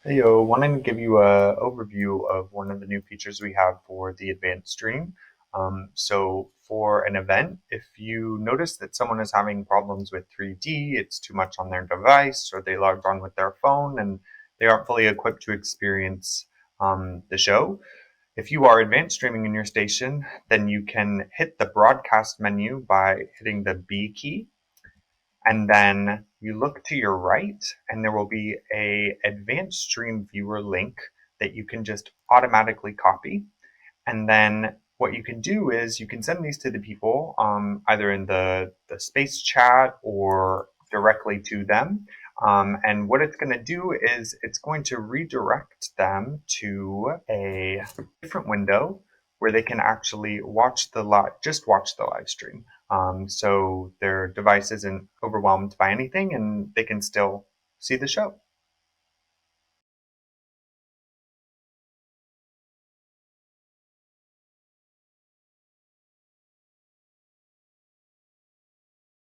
Hey, yo, wanting to give you a overview of one of the new features we have for the advanced stream. So for an event, if you notice that someone is having problems with 3D, it's too much on their device, or they logged on with their phone and they aren't fully equipped to experience the show. If you are advanced streaming in your station, then you can hit the broadcast menu by hitting the B key, and then you look to your right and there will be a advanced stream viewer link that you can just automatically copy. And then what you can do is you can send these to the people, either in the space chat or directly to them. And what it's going to do is it's going to redirect them to a different window where they can actually watch just watch the live stream. So their device isn't overwhelmed by anything and they can still see the show.